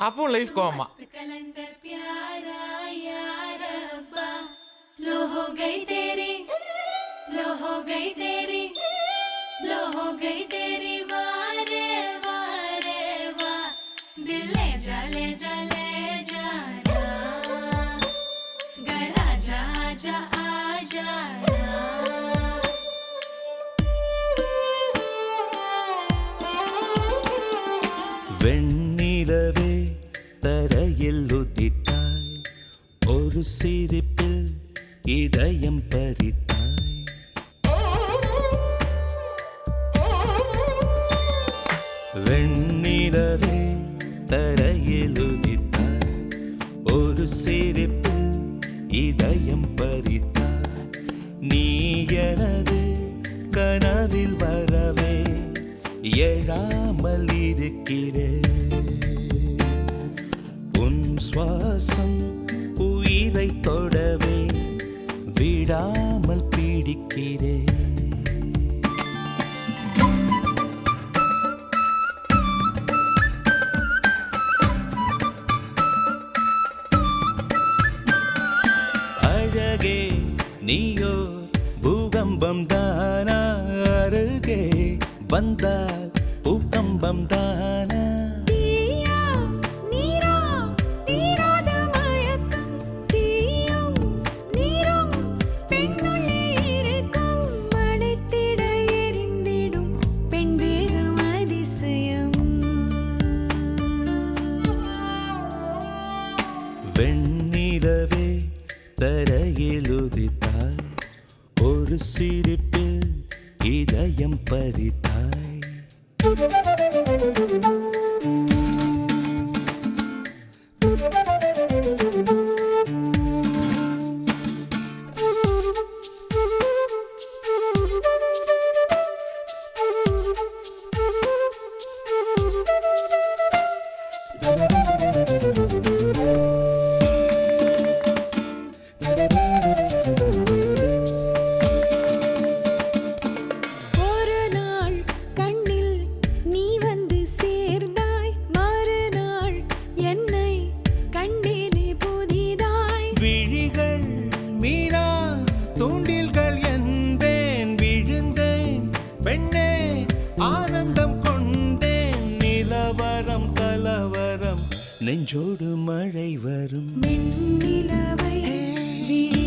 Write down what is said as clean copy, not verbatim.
அப்போ லைஃப் கோவமா வெண்ணிலவே தரையில் உதித்தாய், ஒரு சிரிப்பில் இதயம் பறித்தாய். வெண்ணிலவே தரையில் உதித்தாய், ஒரு சிரிப்பில் இதயம் பறித்தாய். நீ எனது கனவில் வரவே எழாமல் இருக்கிறேன். உன் சுவாசம் உயிரை தொடவே விடாமல் பிடிக்கிறேன். அழகே நீயோ பூகம்பம் தானா, அருகே வந்தால் பூகம்பம் தானா? வெண்ணிலவே தரையில் உதித்தாய், ஒரு சிரிப்பில் இதயம் பறித்தாய். நெஞ்சோடு மழை வரும். வெண்ணிலவை விழி